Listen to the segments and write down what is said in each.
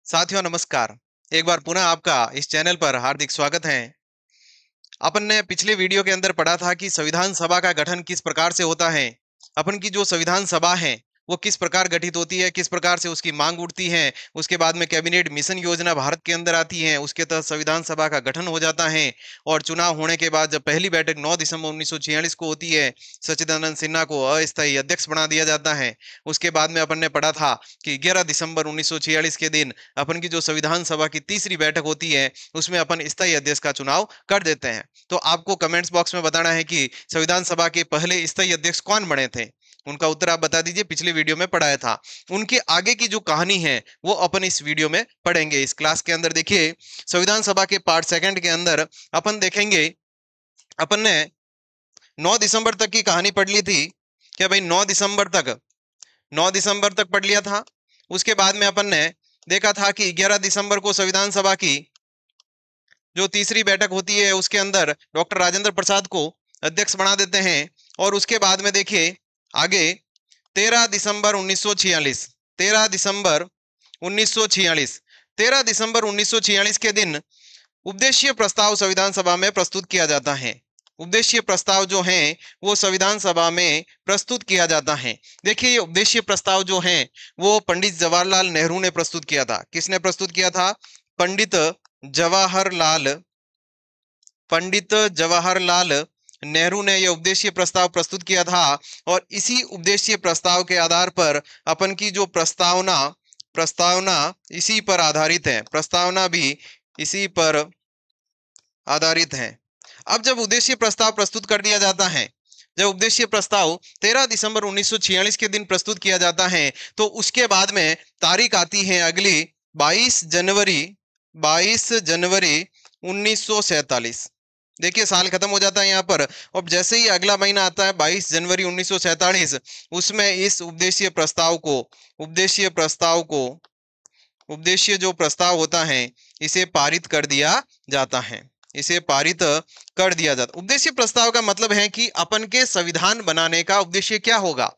साथियों नमस्कार। एक बार पुनः आपका इस चैनल पर हार्दिक स्वागत है। अपन ने पिछले वीडियो के अंदर पढ़ा था कि संविधान सभा का गठन किस प्रकार से होता है। अपन की जो संविधान सभा है वो किस प्रकार गठित होती है, किस प्रकार से उसकी मांग उठती है। उसके बाद में कैबिनेट मिशन योजना भारत के अंदर आती है, उसके तहत संविधान सभा का गठन हो जाता है। और चुनाव होने के बाद जब पहली बैठक 9 दिसंबर 1946 को होती है, सच्चिदानंद सिन्हा को अस्थायी अध्यक्ष बना दिया जाता है। उसके बाद में अपन ने पढ़ा था कि 11 दिसंबर 1946 के दिन अपन की जो संविधान सभा की तीसरी बैठक होती है उसमें अपन स्थायी अध्यक्ष का चुनाव कर देते हैं। तो आपको कमेंट्स बॉक्स में बताना है कि संविधान सभा के पहले स्थायी अध्यक्ष कौन बने थे। उनका उत्तर आप बता दीजिए, पिछले वीडियो में पढ़ाया था। उनके आगे की जो कहानी है वो अपन इस वीडियो में पढ़ेंगे। इस क्लास के अंदर देखिए, संविधान सभा के पार्ट सेकंड के अंदर अपन देखेंगे, अपन ने 9 दिसंबर तक की कहानी पढ़ ली थी क्या भाई? 9 दिसंबर तक पढ़ लिया था। उसके बाद में अपन ने देखा था कि 11 दिसंबर को संविधान सभा की जो तीसरी बैठक होती है उसके अंदर डॉक्टर राजेंद्र प्रसाद को अध्यक्ष बना देते हैं। और उसके बाद में देखिए आगे 13 दिसंबर 1946 13 दिसंबर 1946 13 दिसंबर 1946 के दिन उपदेशीय प्रस्ताव संविधान सभा में प्रस्तुत किया जाता है। उपदेशीय प्रस्ताव जो है वो संविधान सभा में प्रस्तुत किया जाता है। देखिए, ये उपदेशीय प्रस्ताव जो है वो पंडित जवाहरलाल नेहरू ने प्रस्तुत किया था। किसने प्रस्तुत किया था? जवाहरलाल पंडित जवाहरलाल नेहरू ने यह उपदेशीय प्रस्ताव प्रस्तुत किया था। और इसी उपदेशीय प्रस्ताव के आधार पर अपन की जो प्रस्तावना प्रस्तावना इसी पर आधारित है। प्रस्तावना भी इसी पर आधारित है। अब जब उद्देश्य प्रस्ताव प्रस्तुत कर दिया जाता है, जब उद्देश्य प्रस्ताव 13 दिसंबर 1946 के दिन प्रस्तुत किया जाता है, तो उसके बाद में तारीख आती है अगली 22 जनवरी 1947। देखिए, साल खत्म हो जाता है यहाँ पर। अब जैसे ही अगला महीना आता है 22 जनवरी 1947, उसमें इस उपदेशीय जो प्रस्ताव होता है इसे पारित कर दिया जाता है। इसे पारित कर दिया जाता। उद्देश्य प्रस्ताव का मतलब है कि अपन के संविधान बनाने का उद्देश्य क्या होगा।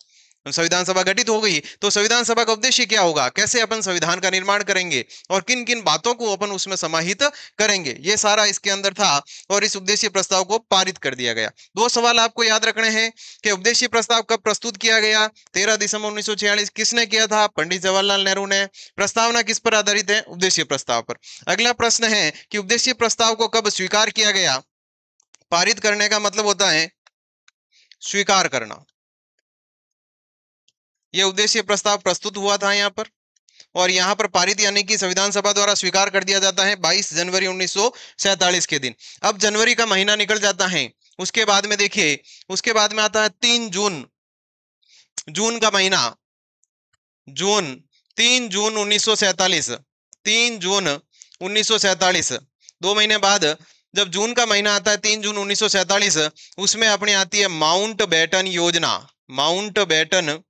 संविधान सभा गठित हो गई तो संविधान सभा का उद्देश्य क्या होगा, कैसे अपन संविधान का निर्माण करेंगे और किन किन बातों को अपन उसमें समाहित करेंगे, ये सारा इसके अंदर था। और इस उद्देश्य प्रस्ताव को पारित कर दिया गया। दो सवाल आपको याद रखने हैं कि उद्देश्य प्रस्ताव कब प्रस्तुत किया गया? 13 दिसंबर 1946। किसने किया था? पंडित जवाहरलाल नेहरू ने। प्रस्तावना किस पर आधारित है? उद्देश्य प्रस्ताव पर। अगला प्रश्न है कि उद्देश्य प्रस्ताव को कब स्वीकार किया गया? पारित करने का मतलब होता है स्वीकार करना। यह उद्देश्य प्रस्ताव प्रस्तुत हुआ था यहाँ पर, और यहाँ पर पारित यानी कि संविधान सभा द्वारा स्वीकार कर दिया जाता है 22 जनवरी 1947 के दिन। अब जनवरी का महीना निकल जाता है। उसके बाद में देखिए, उसके बाद में आता है 3 जून। जून का महीना, 3 जून 1947। 3 जून 1947, 2 महीने बाद जब जून का महीना आता है 3 जून 1947, उसमें अपनी आती है माउंट बैटन योजना। माउंट बैटन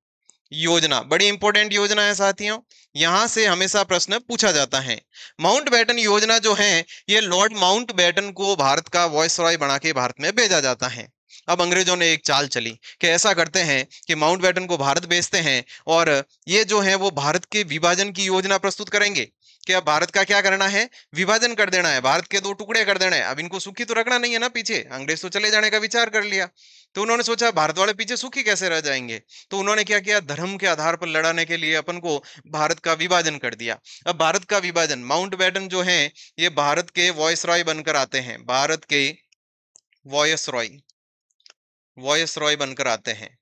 योजना बड़ी इंपॉर्टेंट योजना है साथियों, यहां से हमेशा प्रश्न पूछा जाता है। माउंट बैटन योजना जो है ये लॉर्ड माउंट बैटन को भारत का वॉइसरॉय बना के भारत में भेजा जाता है। अब अंग्रेजों ने एक चाल चली कि ऐसा करते हैं कि माउंट बैटन को भारत भेजते हैं और ये जो है वो भारत के विभाजन की योजना प्रस्तुत करेंगे कि अब भारत का क्या करना है, विभाजन कर देना है, भारत के 2 टुकड़े कर देना है। अब इनको सुखी तो रखना नहीं है ना, पीछे अंग्रेज तो चले जाने का विचार कर लिया। तो उन्होंने सोचा भारत वाले पीछे सुखी कैसे रह जाएंगे, तो उन्होंने क्या किया, धर्म के आधार पर लड़ाने के लिए अपन को भारत का विभाजन कर दिया। अब भारत का विभाजन, माउंट बैटन जो है ये भारत के वॉइसरॉय बनकर आते हैं। भारत के वॉइसरॉय बनकर आते हैं।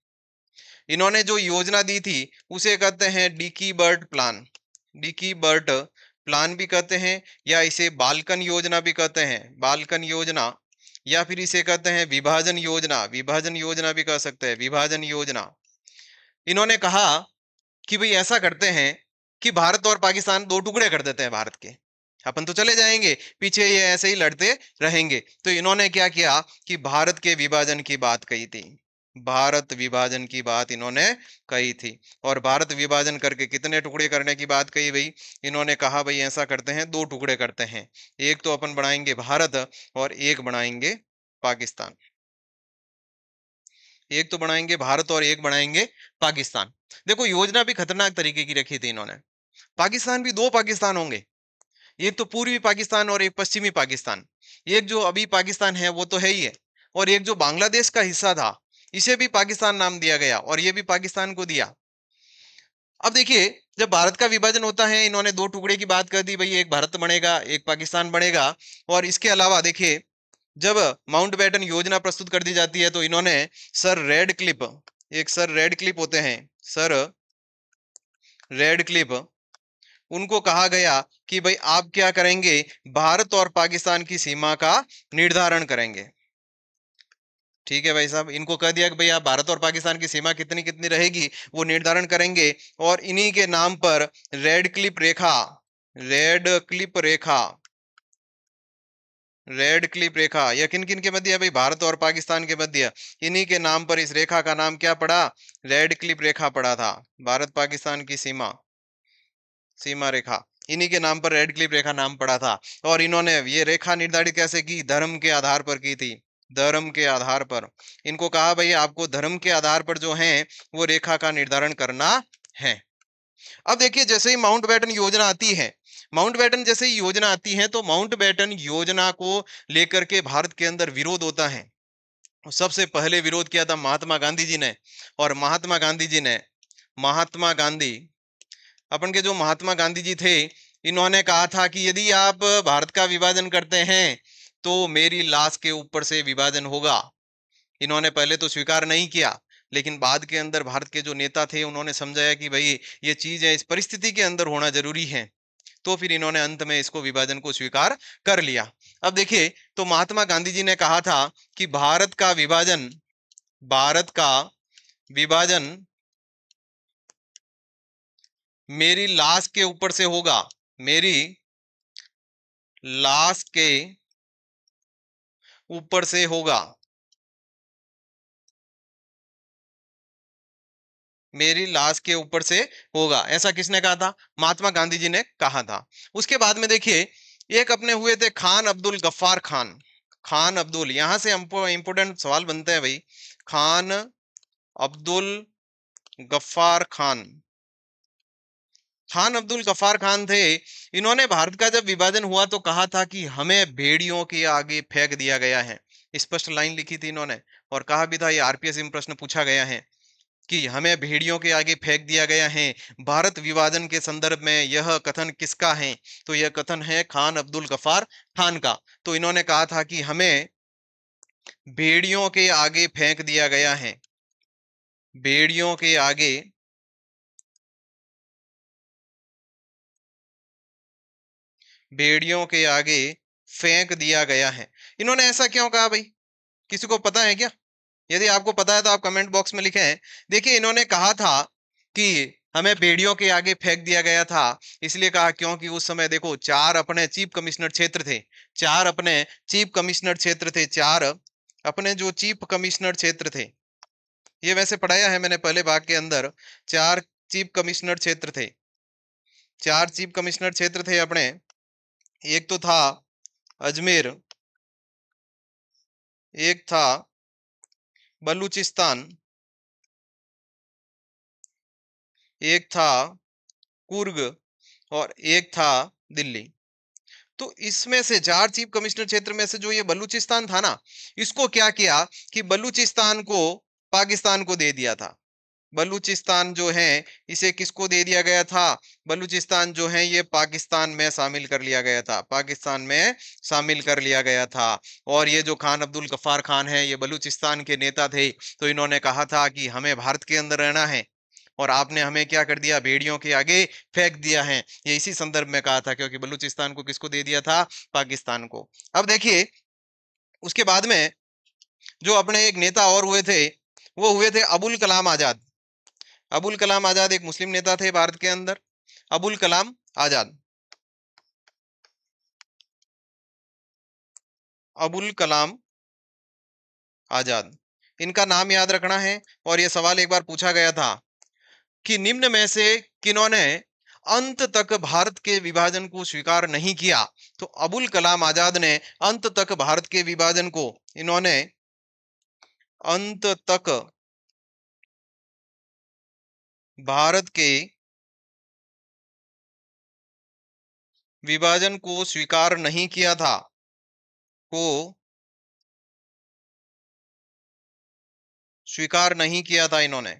इन्होंने जो योजना दी थी उसे कहते हैं Dickie Bird plan. Dickie Bird plan भी कहते हैं, या इसे बाल्कन योजना भी कहते हैं। बाल्कन योजना, या फिर इसे कहते हैं विभाजन योजना। विभाजन योजना भी कह सकते हैं, विभाजन योजना। इन्होंने कहा कि भाई ऐसा करते हैं कि भारत और पाकिस्तान 2 टुकड़े कर देते हैं भारत के, अपन तो चले जाएंगे, पीछे ये ऐसे ही लड़ते रहेंगे। तो इन्होंने क्या किया कि भारत के विभाजन की बात कही थी। भारत विभाजन की बात इन्होंने कही थी। और भारत विभाजन करके कितने टुकड़े करने की बात कही भाई? इन्होंने कहा भाई ऐसा करते हैं 2 टुकड़े करते हैं, एक तो अपन बनाएंगे भारत और एक बनाएंगे पाकिस्तान। एक तो बनाएंगे भारत और एक बनाएंगे पाकिस्तान। देखो, योजना भी खतरनाक तरीके की रखी थी इन्होंने। पाकिस्तान भी 2 पाकिस्तान होंगे, एक तो पूर्वी पाकिस्तान और एक पश्चिमी पाकिस्तान। एक जो अभी पाकिस्तान है वो तो है ही है, और एक जो बांग्लादेश का हिस्सा था, इसे भी पाकिस्तान नाम दिया गया और ये भी पाकिस्तान को दिया। अब देखिए, जब भारत का विभाजन होता है, इन्होंने दो टुकड़े की बात कर दी, भाई एक भारत बनेगा, एक पाकिस्तान बनेगा। और इसके अलावा देखिए, जब माउंटबेटन योजना प्रस्तुत कर दी जाती है, तो इन्होंने सर रेड क्लिप, एक सर रेड क्लिप होते हैं, सर रेड क्लिप, उनको कहा गया कि भाई आप क्या करेंगे, भारत और पाकिस्तान की सीमा का निर्धारण करेंगे। ठीक है भाई साहब, इनको कह दिया कि भाई आप भारत और पाकिस्तान की सीमा कितनी कितनी रहेगी वो निर्धारण करेंगे। और इन्हीं के नाम पर रेड क्लिप रेखा, रेड क्लिप रेखा, रेड क्लिप रेखा, यह किन किन के मध्य है भाई, भारत और पाकिस्तान के मध्य। इन्हीं के नाम पर इस रेखा का नाम क्या पड़ा, रेड क्लिप रेखा पड़ा था। भारत पाकिस्तान की सीमा, सीमा रेखा, इन्हीं के नाम पर रेड क्लिप रेखा नाम पड़ा था। और इन्होंने ये रेखा निर्धारित कैसे की, धर्म के आधार पर की थी, धर्म के आधार पर। इनको कहा भाई आपको धर्म के आधार पर जो है वो रेखा का निर्धारण करना है। अब देखिए, जैसे ही माउंटबेटन योजना आती है, माउंटबेटन जैसे ही योजना आती है, तो माउंटबेटन योजना को लेकर के भारत के अंदर विरोध होता है। सबसे पहले विरोध किया था महात्मा गांधी जी ने। और महात्मा गांधी जी ने, महात्मा गांधी, अपन के जो महात्मा गांधी जी थे, इन्होंने कहा था कि यदि आप भारत का विभाजन करते हैं तो मेरी लाश के ऊपर से विभाजन होगा। इन्होंने पहले तो स्वीकार नहीं किया, लेकिन बाद के अंदर भारत के जो नेता थे उन्होंने समझाया कि भाई ये चीज है, इस परिस्थिति के अंदर होना जरूरी है। तो फिर इन्होंने अंत में इसको, विभाजन को स्वीकार कर लिया। अब देखिए, तो महात्मा गांधी जी ने कहा था कि भारत का विभाजन, भारत का विभाजन मेरी लाश के ऊपर से होगा, मेरी लाश के ऊपर से होगा, मेरी लाश के ऊपर से होगा। ऐसा किसने कहा था, महात्मा गांधी जी ने कहा था। उसके बाद में देखिए, एक अपने हुए थे खान अब्दुल गफ्फार खान। खान अब्दुल, यहां से हमको इंपोर्टेंट सवाल बनते हैं भाई। खान अब्दुल गफ्फार खान, खान अब्दुल गफ्फार खान थे। इन्होंने भारत का जब विभाजन हुआ तो कहा था कि हमें भेड़ियों के आगे फेंक दिया गया है। स्पष्ट लाइन लिखी थी इन्होंने, और कहा भी था, ये आरपीएस में प्रश्न पूछा गया है कि हमें भेड़ियों के आगे फेंक दिया गया है। भारत विभाजन के संदर्भ में यह कथन किसका है, तो यह कथन है खान अब्दुल गफ्फार खान का। तो इन्होंने कहा था कि हमें भेड़ियों के आगे फेंक दिया गया है, भेड़ियों के आगे, भेड़ियों के आगे फेंक दिया गया है। इन्होंने ऐसा क्यों कहा भाई, किसी को पता है क्या? यदि आपको पता है तो आप कमेंट बॉक्स में लिखें। देखिए, इन्होंने कहा था कि हमें भेड़ियों के आगे फेंक दिया गया था, इसलिए कहा क्योंकि उस समय देखो चार अपने चीफ कमिश्नर क्षेत्र थे, चार अपने चीफ कमिश्नर क्षेत्र थे, चार अपने जो चीफ कमिश्नर क्षेत्र थे, ये वैसे पढ़ाया है मैंने पहले भाग के अंदर। चार चीफ कमिश्नर क्षेत्र थे, चार चीफ कमिश्नर क्षेत्र थे अपने। एक तो था अजमेर, एक था बलूचिस्तान, एक था कुर्ग, और एक था दिल्ली। तो इसमें से चार चीफ कमिश्नर क्षेत्र में से जो ये बलूचिस्तान था ना, इसको क्या किया कि बलूचिस्तान को पाकिस्तान को दे दिया था। बलूचिस्तान जो है इसे किसको दे दिया गया था, बलूचिस्तान जो है ये पाकिस्तान में शामिल कर लिया गया था, पाकिस्तान में शामिल कर लिया गया था। और ये जो खान अब्दुल गफ्फार खान है, ये बलूचिस्तान के नेता थे। तो इन्होंने कहा था कि हमें भारत के अंदर रहना है, और आपने हमें क्या कर दिया, भेड़ियों के आगे फेंक दिया है। ये इसी संदर्भ में कहा था, क्योंकि बलूचिस्तान को किसको दे दिया था, पाकिस्तान को। अब देखिए, उसके बाद में जो अपने एक नेता और हुए थे, वो हुए थे अबुल कलाम आजाद। अबुल कलाम आजाद एक मुस्लिम नेता थे भारत के अंदर, अबुल कलाम आजाद, अबुल कलाम आजाद, इनका नाम याद रखना है। और यह सवाल एक बार पूछा गया था कि निम्न में से किन्होंने अंत तक भारत के विभाजन को स्वीकार नहीं किया। तो अबुल कलाम आजाद ने अंत तक भारत के विभाजन को, इन्होंने अंत तक भारत के विभाजन को स्वीकार नहीं किया था, को स्वीकार नहीं किया था इन्होंने।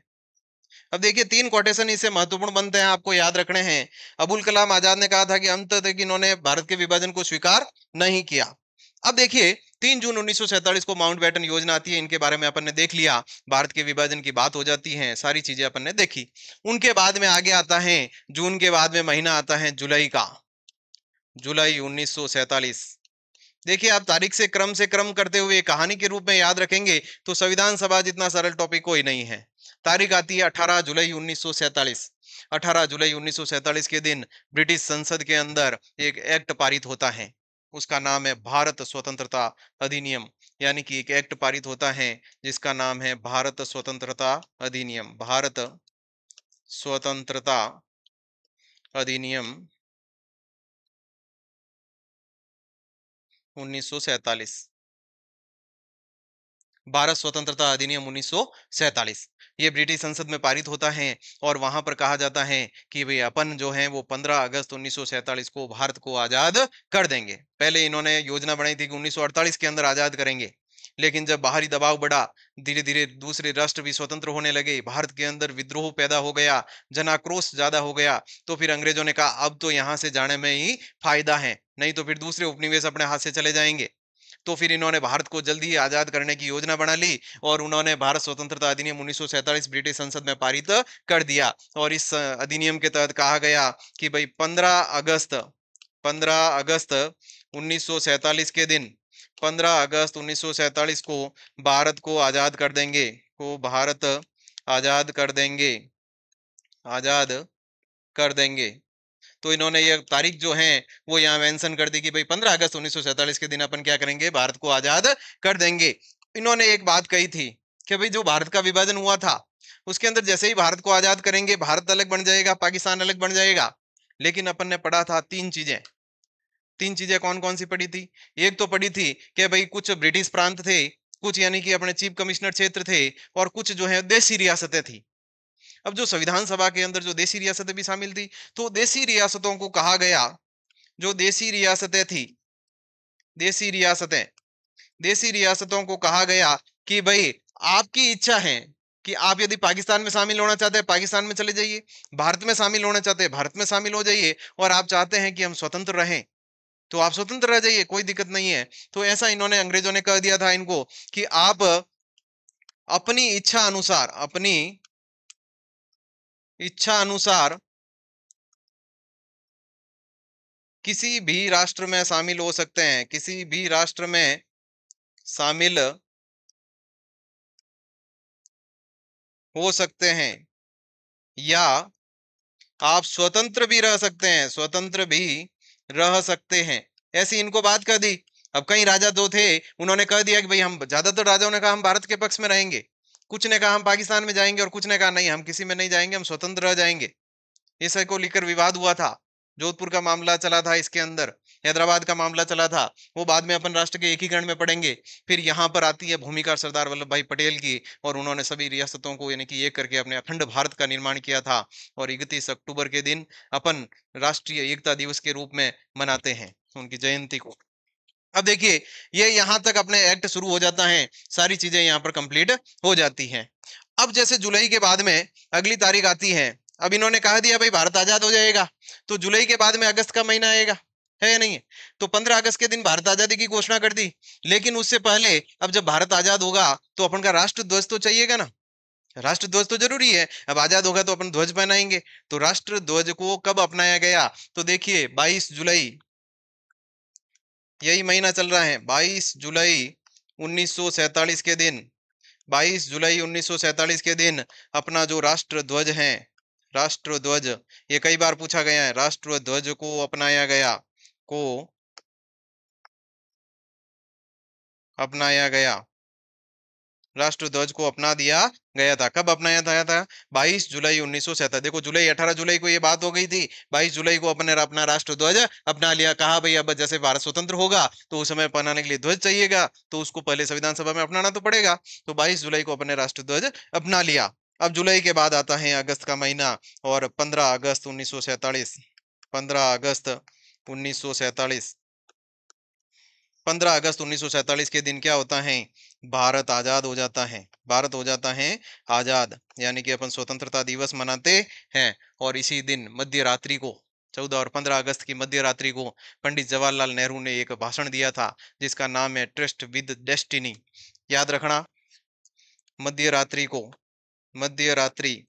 अब देखिए 3 कोटेशन इससे महत्वपूर्ण बनते हैं, आपको याद रखने हैं। अबुल कलाम आजाद ने कहा था कि अंत तक इन्होंने भारत के विभाजन को स्वीकार नहीं किया। अब देखिए 3 जून 1947 को माउंटबेटन योजना आती है, इनके बारे में अपन ने देख लिया, भारत के विभाजन की बात हो जाती है, सारी चीजें अपन ने देखी। उनके बाद में आगे आता है, जून के बाद में महीना आता है जुलाई का, जुलाई 1947। देखिए आप तारीख से क्रम करते हुए कहानी के रूप में याद रखेंगे तो संविधान सभा जितना सरल टॉपिक कोई नहीं है। तारीख आती है 18 जुलाई 1947। 18 जुलाई 1947 के दिन ब्रिटिश संसद के अंदर एक एक्ट पारित होता है, उसका नाम है भारत स्वतंत्रता अधिनियम। यानी कि एक एक्ट पारित होता है जिसका नाम है भारत स्वतंत्रता अधिनियम, भारत स्वतंत्रता अधिनियम 1947। भारत स्वतंत्रता अधिनियम 1947 ये ब्रिटिश संसद में पारित होता है और वहां पर कहा जाता है कि भाई अपन जो है वो 15 अगस्त 1947 को भारत को आजाद कर देंगे। पहले इन्होंने योजना बनाई थी कि 1948 के अंदर आजाद करेंगे, लेकिन जब बाहरी दबाव बढ़ा, धीरे धीरे दूसरे राष्ट्र भी स्वतंत्र होने लगे, भारत के अंदर विद्रोह पैदा हो गया, जनाक्रोश ज्यादा हो गया, तो फिर अंग्रेजों ने कहा अब तो यहाँ से जाने में ही फायदा है, नहीं तो फिर दूसरे उपनिवेश अपने हाथ से चले जाएंगे। तो फिर इन्होंने भारत को जल्दी ही आजाद करने की योजना बना ली और उन्होंने भारत स्वतंत्रता अधिनियम 1947 ब्रिटिश संसद में पारित कर दिया। और इस अधिनियम के तहत कहा गया कि भाई 15 अगस्त 1947 के दिन, 15 अगस्त 1947 को भारत को आजाद कर देंगे, को भारत आजाद कर देंगे, आजाद कर देंगे। तो इन्होंने ये तारीख जो है वो यहाँ मेंशन कर दी कि भाई 15 अगस्त 1947 के दिन अपन क्या करेंगे, भारत को आजाद कर देंगे। इन्होंने एक बात कही थी कि भाई जो भारत का विभाजन हुआ था उसके अंदर जैसे ही भारत को आजाद करेंगे भारत अलग बन जाएगा, पाकिस्तान अलग बन जाएगा। लेकिन अपन ने पढ़ा था 3 चीजें। 3 चीजें कौन कौन सी पढ़ी थी? एक तो पढ़ी थी कि भाई कुछ ब्रिटिश प्रांत थे, कुछ यानी कि अपने चीफ कमिश्नर क्षेत्र थे, और कुछ जो है देशी रियासतें थी। अब जो संविधान सभा के अंदर जो देशी रियासतें भी शामिल थी, तो देशी रियासतों को कहा गया, जो देशी रियासतें थी, देशी रियासतें, देशी रियासतों को कहा गया कि भाई आपकी इच्छा है कि आप यदि पाकिस्तान में शामिल होना चाहते हैं पाकिस्तान में चले जाइए, भारत में शामिल होना चाहते हैं भारत में शामिल हो जाइए, और आप चाहते हैं कि हम स्वतंत्र रहें तो आप स्वतंत्र रह जाइए, कोई दिक्कत नहीं है। तो ऐसा इन्होंने अंग्रेजों ने कह दिया था इनको कि आप अपनी इच्छा अनुसार, अपनी इच्छा अनुसार किसी भी राष्ट्र में शामिल हो सकते हैं, किसी भी राष्ट्र में शामिल हो सकते हैं, या आप स्वतंत्र भी रह सकते हैं, स्वतंत्र भी रह सकते हैं, ऐसी इनको बात कर दी। अब कई राजा दो थे, उन्होंने कह दिया कि भाई हम, ज्यादातर राजाओं ने कहा हम भारत के पक्ष में रहेंगे, कुछ ने कहा हम पाकिस्तान में जाएंगे, और कुछ ने कहा नहीं हम किसी में नहीं जाएंगे, हम स्वतंत्र रह जाएंगे। इस को लेकर विवाद हुआ था, जोधपुर का मामला चला था, इसके अंदर हैदराबाद का मामला चला था, वो बाद में अपन राष्ट्र के एकीकरण में पढ़ेंगे। फिर यहाँ पर आती है भूमिका सरदार वल्लभ भाई पटेल की, और उन्होंने सभी रियासतों को यानी कि एक करके अपने अखंड भारत का निर्माण किया था। और 31 अक्टूबर के दिन अपन राष्ट्रीय एकता दिवस के रूप में मनाते हैं उनकी जयंती को। अब देखिए ये यहाँ तक अपने एक्ट शुरू हो जाता है, सारी चीजें यहाँ पर कंप्लीट हो जाती हैं। अब जैसे जुलाई के बाद में अगली तारीख आती है, अब इन्होंने कहा दिया भाई भारत आजाद हो जाएगा, तो जुलाई के बाद में अगस्त का महीना आएगा, है या नहीं है? तो 15 अगस्त के दिन भारत आजादी की घोषणा कर दी। लेकिन उससे पहले अब जब भारत आजाद होगा तो अपन का राष्ट्र ध्वज तो चाहिएगा ना, राष्ट्र ध्वज तो जरूरी है। अब आजाद होगा तो अपन ध्वज पहनाएंगे, तो राष्ट्र ध्वज को कब अपनाया गया? तो देखिए 22 जुलाई, यही महीना चल रहा है, 22 जुलाई 1947 के दिन, 22 जुलाई 1947 के दिन अपना जो राष्ट्र ध्वज है, राष्ट्र ध्वज, ये कई बार पूछा गया है, राष्ट्र ध्वज को अपनाया गया, को अपनाया गया, राष्ट्र ध्वज को अपना दिया गया था। कब अपनाया था? 22 जुलाई 1947। देखो जुलाई, 18 जुलाई को ये बात हो गई थी, 22 जुलाई को अपने अपना राष्ट्र ध्वज अपना लिया। कहा भाई अब जैसे भारत स्वतंत्र होगा तो उस समय अपनाने के लिए ध्वज चाहिएगा, तो उसको पहले संविधान सभा में अपनाना तो पड़ेगा। तो 22 जुलाई को अपने राष्ट्र ध्वज अपना लिया। अब जुलाई के बाद आता है अगस्त का महीना, और 15 अगस्त 1947, 15 अगस्त 1947। 15 अगस्त 1947 के दिन क्या होता है? भारत आजाद हो जाता है। भारत हो जाता है आजाद, यानी कि अपन स्वतंत्रता दिवस मनाते हैं। और इसी दिन मध्य रात्रि को 14 और 15 अगस्त की मध्य रात्रि को पंडित जवाहरलाल नेहरू ने एक भाषण दिया था जिसका नाम है ट्रस्ट विद डेस्टिनी। याद रखना, मध्य रात्रि को, मध्य रात्रि,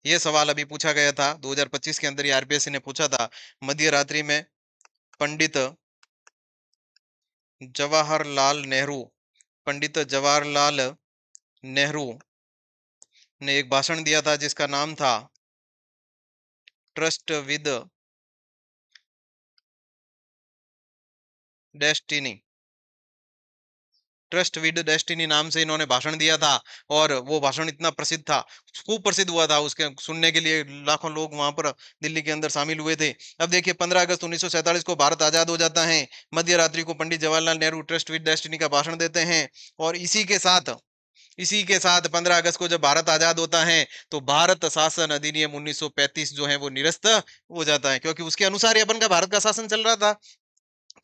ये सवाल अभी पूछा गया था 2025 के अंदर, आरपीएससी ने पूछा था। मध्य रात्रि में पंडित जवाहरलाल नेहरू, पंडित जवाहरलाल नेहरू ने एक भाषण दिया था जिसका नाम था trust with destiny. Trust with destiny नाम से इन्होंने भाषण दिया था और वो भाषण इतना प्रसिद्ध था, खूब प्रसिद्ध हुआ था, उसके सुनने के लिए लाखों लोग वहां पर दिल्ली के अंदर शामिल हुए थे। अब देखिए 15 अगस्त 1947 को भारत आजाद हो जाता है। मध्य रात्रि को Pandit Jawaharlal Nehru tryst with destiny का भाषण देते हैं और इसी के साथ 15 अगस्त को जब भारत आजाद होता है तो भारत शासन अधिनियम 1935 जो है वो निरस्त हो जाता है, क्योंकि उसके अनुसार ही अपन का भारत का शासन चल रहा था।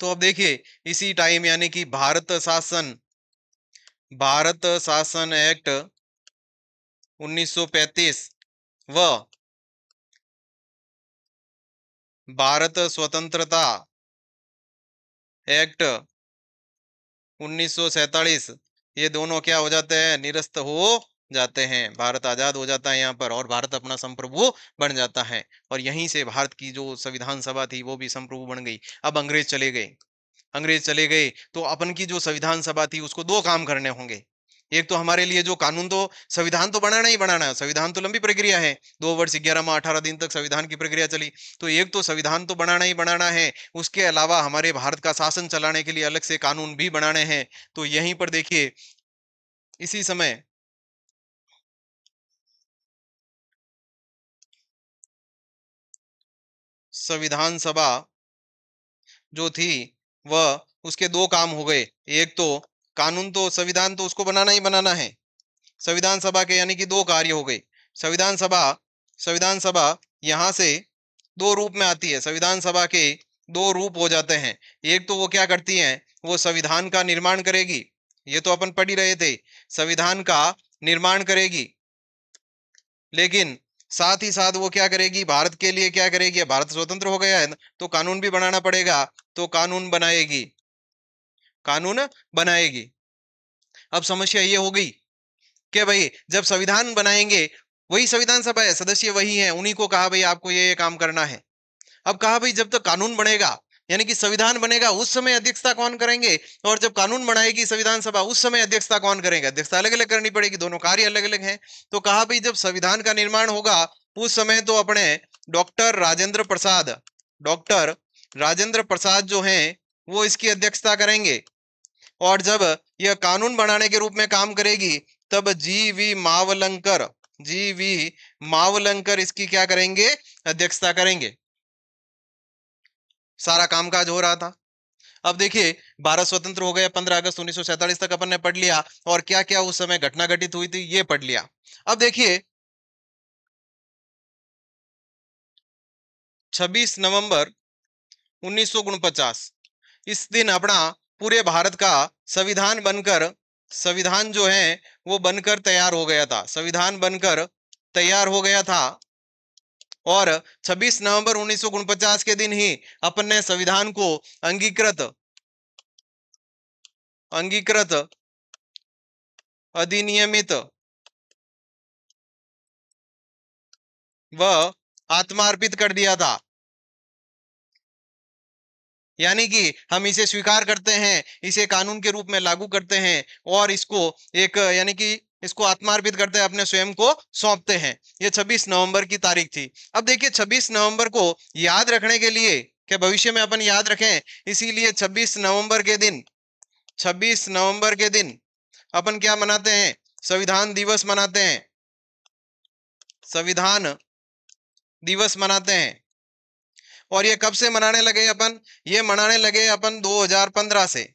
तो अब देखिए इसी टाइम यानी कि भारत शासन एक्ट 1935 व भारत स्वतंत्रता एक्ट 1947, ये दोनों क्या हो जाते हैं? निरस्त हो जाते हैं। भारत आजाद हो जाता है यहाँ पर और भारत अपना संप्रभु बन जाता है। और यहीं से भारत की जो संविधान सभा थी वो भी संप्रभु बन गई। अब अंग्रेज चले गए, अंग्रेज चले गए तो अपन की जो संविधान सभा थी उसको दो काम करने होंगे। एक तो हमारे लिए जो कानून, तो संविधान तो बनाना ही बनाना है, संविधान तो लंबी प्रक्रिया है, 2 वर्ष 11 माह 18 दिन तक संविधान की प्रक्रिया चली। तो एक तो संविधान तो बनाना ही बनाना है, उसके अलावा हमारे भारत का शासन चलाने के लिए अलग से कानून भी बनाने हैं। तो यहीं पर देखिए इसी समय संविधान सभा जो थी वह, उसके दो काम हो गए। एक तो कानून, तो संविधान तो उसको बनाना ही बनाना है, संविधान सभा के यानी कि दो कार्य हो गए। संविधान सभा यहां से दो रूप में आती है, संविधान सभा के दो रूप हो जाते हैं। एक तो वो क्या करती हैं, वो संविधान का निर्माण करेगी, ये तो अपन पढ़ ही रहे थे, संविधान का निर्माण करेगी, लेकिन साथ ही साथ वो क्या करेगी, भारत के लिए क्या करेगी? भारत स्वतंत्र हो गया है तो कानून भी बनाना पड़ेगा, तो कानून बनाएगी, कानून बनाएगी। अब समस्या ये हो गई कि भाई जब संविधान बनाएंगे, वही संविधान सभा है, सदस्य वही है, उन्हीं को कहा भाई आपको ये काम करना है। अब कहा भाई जब तक कानून बनेगा यानी कि संविधान बनेगा उस समय अध्यक्षता कौन करेंगे, और जब कानून बनाएगी संविधान सभा उस समय अध्यक्षता कौन करेगा? अध्यक्षता अलग अलग करनी पड़ेगी, दोनों कार्य अलग अलग हैं। तो कहा भाई जब संविधान का निर्माण होगा उस समय तो अपने डॉक्टर राजेंद्र प्रसाद जो हैं वो इसकी अध्यक्षता करेंगे, और जब यह कानून बनाने के रूप में काम करेगी तब जी वी मावलंकर इसकी क्या करेंगे? अध्यक्षता करेंगे। सारा कामकाज हो रहा था। अब देखिए भारत स्वतंत्र हो गया 15 अगस्त 1947 तक अपन ने पढ़ लिया, और क्या क्या उस समय घटना घटित हुई थी ये पढ़ लिया। अब देखिए 26 नवंबर 1949, इस दिन अपना पूरे भारत का संविधान जो है वो बनकर तैयार हो गया था, संविधान बनकर तैयार हो गया था। और 26 नवंबर 1949 के दिन ही अपन ने संविधान को अंगीकृत अधिनियमित व आत्मार्पित कर दिया था। यानी कि हम इसे स्वीकार करते हैं, इसे कानून के रूप में लागू करते हैं और इसको एक यानी कि इसको आत्मार्पित करते हैं, अपने स्वयं को सौंपते हैं। ये 26 नवंबर की तारीख थी। अब देखिए 26 नवंबर को याद रखने के लिए, क्या भविष्य में अपन याद रखें, इसीलिए 26 नवंबर के दिन अपन क्या मनाते हैं? संविधान दिवस मनाते हैं, संविधान दिवस मनाते हैं। और ये कब से मनाने लगे अपन? ये मनाने लगे अपन 2015 से।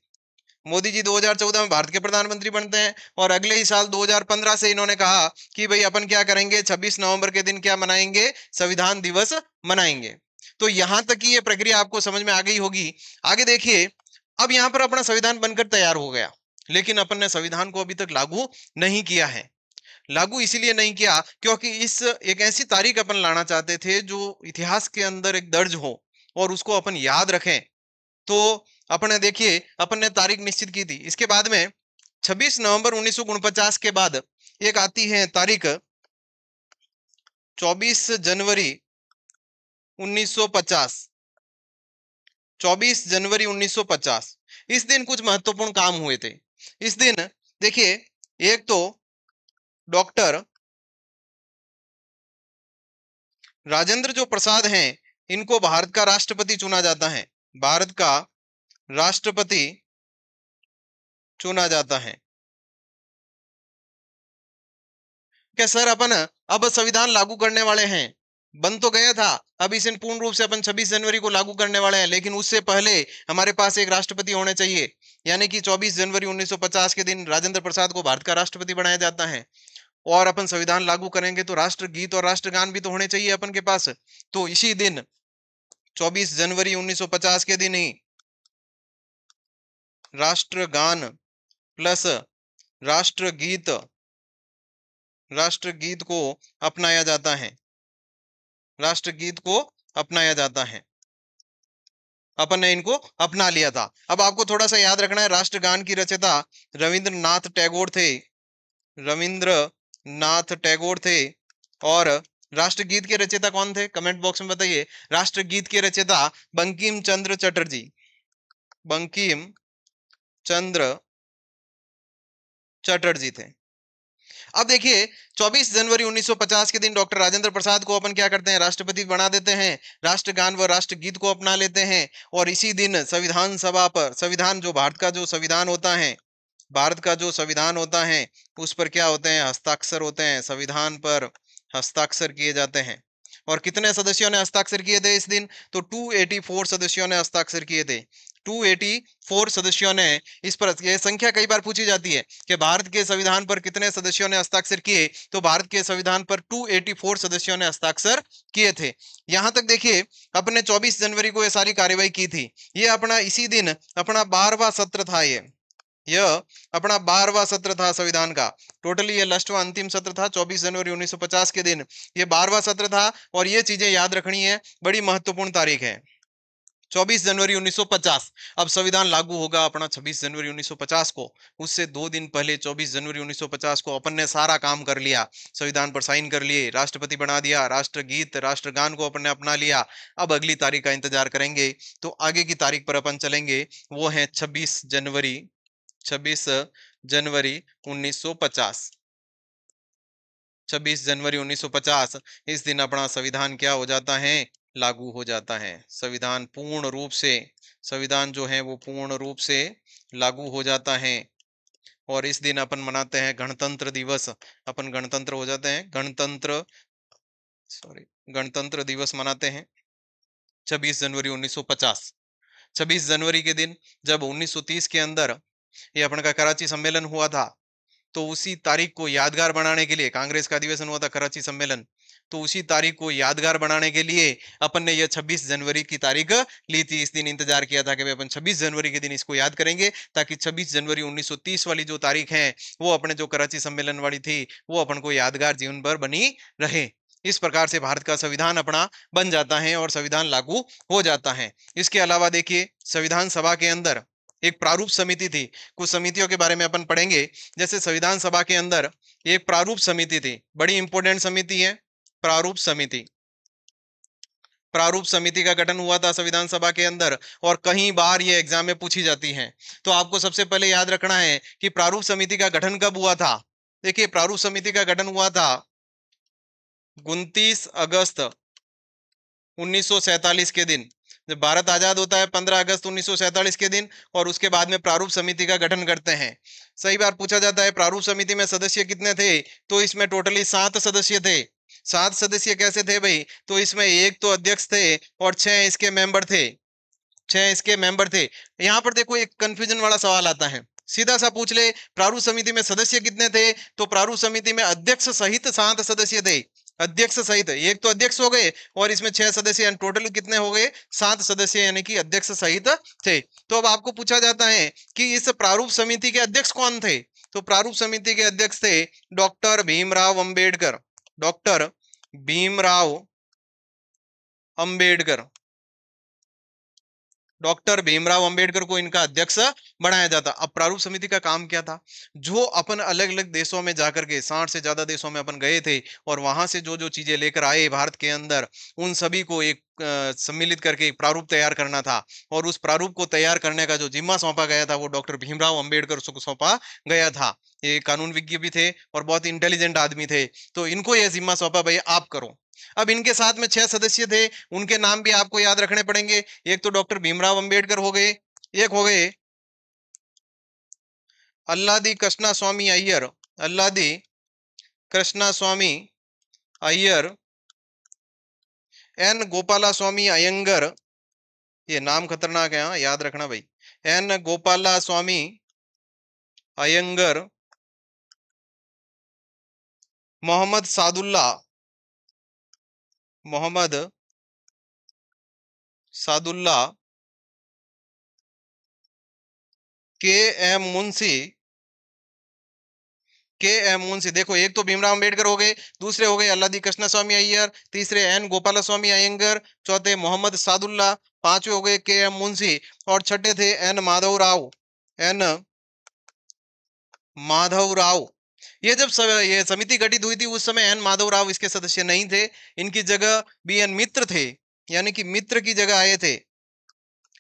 मोदी जी 2014 में भारत के प्रधानमंत्री बनते हैं और अगले ही साल 2015 से इन्होंने कहा कि भाई अपन क्या करेंगे, 26 नवंबर के दिन क्या मनाएंगे? संविधान दिवस मनाएंगे। तो यहां तक की ये प्रक्रिया आपको समझ में आ गई होगी। आगे देखिए, अब यहां पर अपना संविधान बनकर तैयार हो गया, लेकिन अपन ने संविधान को अभी तक लागू नहीं किया है। लागू इसीलिए नहीं किया क्योंकि इस एक ऐसी तारीख अपन लाना चाहते थे जो इतिहास के अंदर एक दर्ज हो और उसको अपन याद रखें। तो अपन ने देखिए, अपन ने तारीख निश्चित की थी। इसके बाद में 26 नवंबर 1949 के बाद एक आती है तारीख 24 जनवरी 1950। 24 जनवरी 1950 इस दिन कुछ महत्वपूर्ण काम हुए थे। इस दिन देखिए, एक तो डॉक्टर राजेंद्र जो प्रसाद हैं, इनको भारत का राष्ट्रपति चुना जाता है। भारत का राष्ट्रपति चुना जाता है। क्या सर अपन अब संविधान लागू करने वाले हैं? बन तो गया था, अब इसे पूर्ण रूप से अपन 26 जनवरी को लागू करने वाले हैं, लेकिन उससे पहले हमारे पास एक राष्ट्रपति होने चाहिए। यानी कि 24 जनवरी 1950 के दिन राजेंद्र प्रसाद को भारत का राष्ट्रपति बनाया जाता है। और अपन संविधान लागू करेंगे तो राष्ट्रगीत और राष्ट्रगान भी तो होने चाहिए अपन के पास। तो इसी दिन 24 जनवरी 1950 के दिन ही राष्ट्रगान प्लस राष्ट्रगीत राष्ट्रगीत को अपनाया जाता है। राष्ट्रगीत को अपनाया जाता है। अपन ने इनको अपना लिया था। अब आपको थोड़ा सा याद रखना है, राष्ट्रगान की रचयिता रविंद्रनाथ टैगोर थे। रविंद्रनाथ टैगोर थे। और राष्ट्रगीत के रचयिता कौन थे? कमेंट बॉक्स में बताइए। राष्ट्रगीत के रचयिता बंकिम चंद्र चटर्जी। बंकिम चंद्र चटर्जी थे। अब देखिए, 24 जनवरी 1950 के दिन डॉक्टर राजेंद्र प्रसाद को अपन क्या करते हैं? राष्ट्रपति बना देते हैं। राष्ट्रगान व राष्ट्रगीत को अपना लेते हैं। और इसी दिन संविधान सभा पर, संविधान जो भारत का जो संविधान होता है, भारत का जो संविधान होता है उस पर क्या होते हैं? हस्ताक्षर होते हैं। संविधान पर हस्ताक्षर किए जाते हैं। और कितने सदस्यों ने हस्ताक्षर किए थे इस दिन? तो 284 सदस्यों ने हस्ताक्षर किए थे। 284 सदस्यों ने इस पर, यह संख्या कई बार पूछी जाती है कि भारत के संविधान पर कितने सदस्यों ने हस्ताक्षर किए, तो भारत के संविधान पर 284 सदस्यों ने हस्ताक्षर किए थे। यहां तक देखिए, अपने 24 जनवरी को यह सारी कार्यवाही की थी। ये अपना इसी दिन अपना 12वां सत्र था। यह अपना 12वां सत्र था संविधान का। टोटली ये लास्ट व अंतिम सत्र था 24 जनवरी 1950 के दिन। ये 12वां सत्र था। और ये चीजें याद रखनी है, बड़ी महत्वपूर्ण तारीख है 24 जनवरी 1950। अब संविधान लागू होगा अपना 26 जनवरी 1950 को। उससे 2 दिन पहले 24 जनवरी 1950 को अपन ने सारा काम कर लिया। संविधान पर साइन कर लिए, राष्ट्रपति बना दिया, राष्ट्रगीत राष्ट्रगान को अपन ने अपना लिया। अब अगली तारीख का इंतजार करेंगे। तो आगे की तारीख पर अपन चलेंगे, वो है 26 जनवरी 1950। 26 जनवरी 1950 इस दिन अपना संविधान क्या हो जाता है? लागू हो जाता है। संविधान पूर्ण रूप से, संविधान जो है वो पूर्ण रूप से लागू हो जाता है। और इस दिन अपन मनाते हैं गणतंत्र दिवस। अपन गणतंत्र हो जाते हैं, गणतंत्र दिवस मनाते हैं 26 जनवरी 1950। 26 जनवरी के दिन जब 1930 के अंदर ये अपन का कराची सम्मेलन हुआ था, तो उसी तारीख को यादगार बनाने के लिए, कांग्रेस का अधिवेशन हुआ था कराची सम्मेलन, तो उसी तारीख को यादगार बनाने के लिए अपन ने यह 26 जनवरी की तारीख ली थी। इस दिन इंतजार किया था कि अपन 26 जनवरी के दिन इसको याद करेंगे, ताकि 26 जनवरी 1930 वाली जो तारीख है वो अपने जो कराची सम्मेलन वाली थी वो अपन को यादगार जीवन भर बनी रहे। इस प्रकार से भारत का संविधान अपना बन जाता है और संविधान लागू हो जाता है। इसके अलावा देखिए, संविधान सभा के अंदर एक प्रारूप समिति थी। कुछ समितियों के बारे में अपन पढ़ेंगे। जैसे संविधान सभा के अंदर एक प्रारूप समिति थी, बड़ी इंपॉर्टेंट समिति है प्रारूप समिति। प्रारूप समिति का गठन हुआ था संविधान सभा के अंदर, और कई बार ये एग्जाम में पूछी जाती है। तो आपको सबसे पहले याद रखना है कि प्रारूप समिति का गठन कब हुआ था। देखिए, प्रारूप समिति का गठन हुआ था 29 अगस्त 1947 के दिन। जब भारत आजाद होता है 15 अगस्त 1947 के दिन, और उसके बाद में प्रारूप समिति का गठन करते हैं। सही बार पूछा जाता है प्रारूप समिति में सदस्य कितने थे, तो इसमें टोटली 7 सदस्य थे। 7 सदस्य कैसे थे भाई? तो इसमें एक तो अध्यक्ष थे और 6 इसके मेंबर थे। 6 इसके मेंबर थे। यहाँ पर देखो एक कंफ्यूजन वाला सवाल आता है, सीधा सा पूछ ले प्रारूप समिति में सदस्य कितने थे, तो प्रारूप समिति में अध्यक्ष सहित 7 सदस्य थे। अध्यक्ष सहित, एक तो अध्यक्ष हो गए और इसमें 6 सदस्य, टोटल कितने हो गए? 7 सदस्य, यानी कि अध्यक्ष सहित थे। तो अब आपको पूछा जाता है कि इस प्रारूप समिति के अध्यक्ष कौन थे? तो प्रारूप समिति के अध्यक्ष थे doctor Bhimrao Ambedkar. Doctor Bhimrao Ambedkar, doctor Bhimrao Ambedkar को इनका अध्यक्ष बनाया जाता। अब प्रारूप समिति का काम क्या था? जो अपन अलग अलग देशों में जाकर के 60 से ज्यादा देशों में अपन गए थे और वहां से जो जो चीजें लेकर आए भारत के अंदर, उन सभी को एक सम्मिलित करके एक प्रारूप तैयार करना था। और उस प्रारूप को तैयार करने का जो जिम्मा सौंपा गया था वो डॉक्टर भीमराव अंबेडकर को सौंपा गया था। ये कानून विज्ञ भी थे और बहुत इंटेलिजेंट आदमी थे, तो इनको यह जिम्मा सौंपा, भाई आप करो। अब इनके साथ में 6 सदस्य थे, उनके नाम भी आपको याद रखने पड़ेंगे। एक तो डॉक्टर भीमराव अंबेडकर हो गए, एक हो गए अल्लादी कृष्णा स्वामी अय्यर, अल्लादी कृष्णा स्वामी अय्यर, एन गोपाला स्वामी अयंगर, ये नाम खतरनाक है, हाँ याद रखना भाई, एन गोपाला स्वामी अयंगर, मोहम्मद सादुल्ला, मोहम्मद सादुल्ला, के एम मुंशी, के एम मुंशी। देखो, एक तो भीमराव अंबेडकर हो गए, दूसरे हो गए अल्लादी कृष्ण स्वामी अय्यर, तीसरे एन गोपाला स्वामी अयंगर, चौथे मोहम्मद सादुल्ला, पांचवे हो गए के एम मुंशी, और छठे थे एन माधव राव, एन माधव राव। ये जब ये समिति गठित हुई थी उस समय एन माधव राव इसके सदस्य नहीं थे, इनकी जगह बी एन मित्र थे, यानी कि मित्र की जगह आए थे।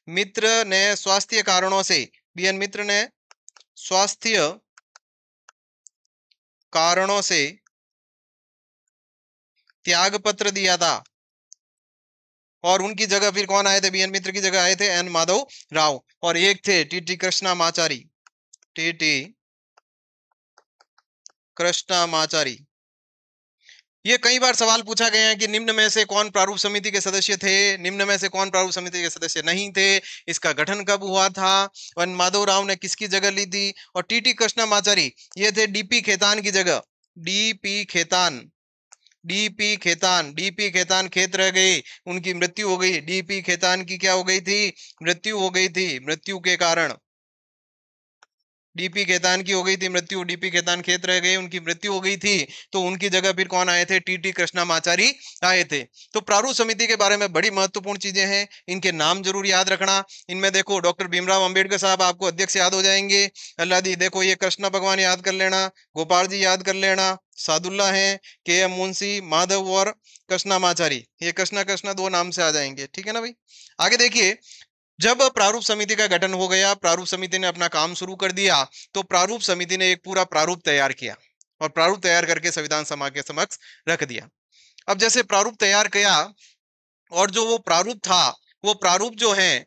मित्र ने स्वास्थ्य कारणों से, बी एन मित्र ने स्वास्थ्य कारणों से त्याग पत्र दिया था, और उनकी जगह फिर कौन आए थे? बी एन मित्र की जगह आए थे एन माधव राव, और एक थे टीटी कृष्णामाचारी, टीटी कृष्णामाचारी। ये कई बार सवाल पूछा गया है कि निम्न में से कौन प्रारूप समिति के सदस्य थे, निम्न में से कौन प्रारूप समिति के सदस्य नहीं थे, इसका गठन कब हुआ था, वन माधव राव ने किसकी जगह ली थी, और टीटी कृष्णामाचारी ये थे डीपी खेतान की जगह, D P Khetan, D P Khetan, D P Khetan खेत रह गए, उनकी मृत्यु हो गई। डीपी खेतान की क्या हो गई थी? मृत्यु हो गई थी, मृत्यु के कारण डीपी खेतान की हो गई थी मृत्यु, डीपी खेतान खेत रह गए, उनकी मृत्यु हो गई थी। तो उनकी जगह फिर कौन आए थे? टीटी कृष्णामाचारी आए थे। तो प्रारूप समिति के बारे में बड़ी महत्वपूर्ण चीजें हैं, इनके नाम जरूर याद रखना। इनमें देखो डॉक्टर भीमराव अंबेडकर साहब आपको अध्यक्ष याद हो जाएंगे, अल्लादी देखो ये कृष्णा भगवान याद कर लेना, गोपाल जी याद कर लेना, सादुल्ला है, के एम मुंशी, माधव और कृष्णामाचारी, ये कृष्णा कृष्णा दो नाम से आ जाएंगे, ठीक है ना भाई। आगे देखिए, जब प्रारूप समिति का गठन हो गया, प्रारूप समिति ने अपना काम शुरू कर दिया, तो प्रारूप समिति ने एक पूरा प्रारूप तैयार किया और प्रारूप तैयार करके संविधान सभा के समक्ष रख दिया। अब जैसे प्रारूप तैयार किया, और जो वो प्रारूप था, वो प्रारूप जो है,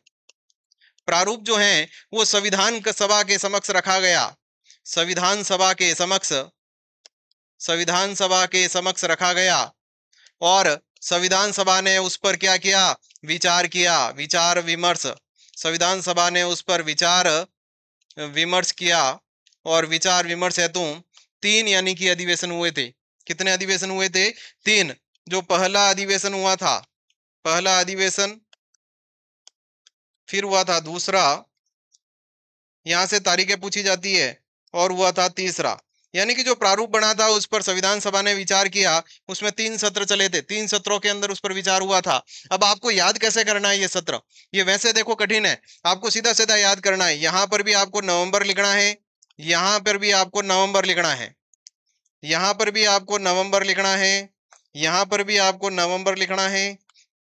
प्रारूप जो है वो संविधान सभा के समक्ष रखा गया, संविधान सभा के समक्ष, संविधान सभा के समक्ष रखा गया, और संविधान सभा ने उस पर क्या किया? विचार किया, विचार विमर्श, संविधान सभा ने उस पर विचार विमर्श किया, और विचार विमर्श हेतु 3 यानी कि अधिवेशन हुए थे। कितने अधिवेशन हुए थे? 3। जो पहला अधिवेशन हुआ था, पहला अधिवेशन, फिर हुआ था दूसरा, यहां से तारीखें पूछी जाती है, और हुआ था तीसरा। यानी कि जो प्रारूप बना था उस पर संविधान सभा ने विचार किया, उसमें 3 सत्र चले थे, 3 सत्रों के अंदर उस पर विचार हुआ था। अब आपको याद कैसे करना है ये सत्र? ये वैसे देखो कठिन है, आपको सीधा सीधा याद करना है। यहां पर भी आपको नवंबर लिखना है, यहां पर भी आपको नवंबर लिखना है, यहां पर भी आपको नवंबर लिखना है, यहां पर भी आपको नवंबर लिखना है,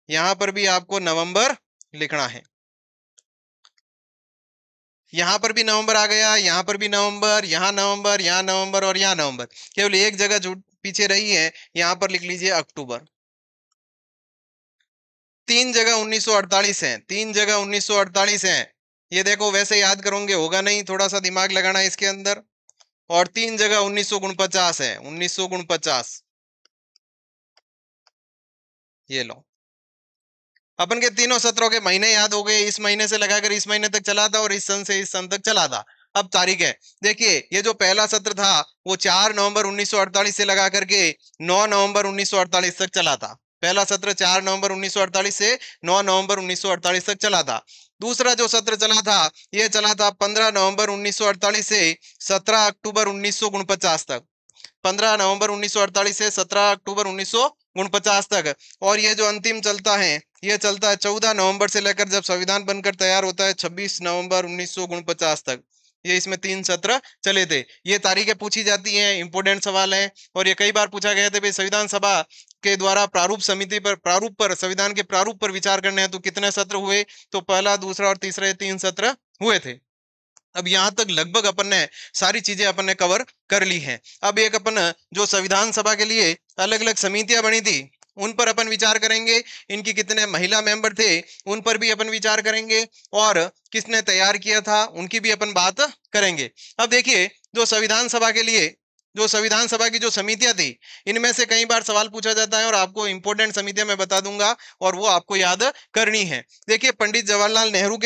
यहां पर भी आपको नवंबर लिखना है। यहां पर भी नवंबर आ गया, यहां पर भी नवंबर, यहां नवंबर, यहां नवंबर और यहां नवंबर। केवल एक जगह जो पीछे रही है, यहां पर लिख लीजिए अक्टूबर। 3 जगह 1948 है, 3 जगह 1948 है। ये देखो वैसे याद करोगे होगा नहीं, थोड़ा सा दिमाग लगाना है इसके अंदर। और 3 जगह 1949 है, 1949। ये लो, अपन के तीनों सत्रों के महीने याद हो गए, इस महीने से लगाकर इस महीने तक चला था और इस सन से इस सन तक चला था। अब तारीख है, देखिए ये जो पहला सत्र था वो 4 नवंबर 1948 से लगा करके 9 नवंबर 1948 तक चला था। पहला सत्र 4 नवंबर 1948 से 9 नवंबर 1948 तक चला था। दूसरा जो सत्र चला था ये चला था 15 नवंबर 1948 से 17 अक्टूबर 1949 तक। 15 नवंबर 1948 से 17 अक्टूबर 1949 तक। और ये जो अंतिम चलता है ये चलता है 14 नवंबर से लेकर जब संविधान बनकर तैयार होता है 26 नवंबर 1949 तक। ये इसमें 3 सत्र चले थे। ये तारीखें पूछी जाती हैं, इंपोर्टेंट सवाल है। और ये कई बार पूछा गया था भाई संविधान सभा के द्वारा प्रारूप पर संविधान के प्रारूप पर विचार करने हैं तो कितने सत्र हुए, तो पहला, दूसरा और तीसरा, ये 3 सत्र हुए थे। अब यहां तक लगभग अपन ने सारी चीजें अपन ने कवर कर ली हैं। अब एक अपन जो संविधान सभा के लिए अलग अलग समितियां बनी थी उन पर अपन विचार करेंगे, इनकी कितने महिला मेंबर थे उन पर भी अपन विचार करेंगे, और किसने तैयार किया था उनकी भी अपन बात करेंगे। अब देखिए जो संविधान सभा की जो समितियां थी इनमें से कई बार सवाल पूछा जाता है और आपको इंपोर्टेंट समितियां मैं बता दूंगा और वो आपको याद करनी है। देखिए पंडित जवाहरलाल नेहरू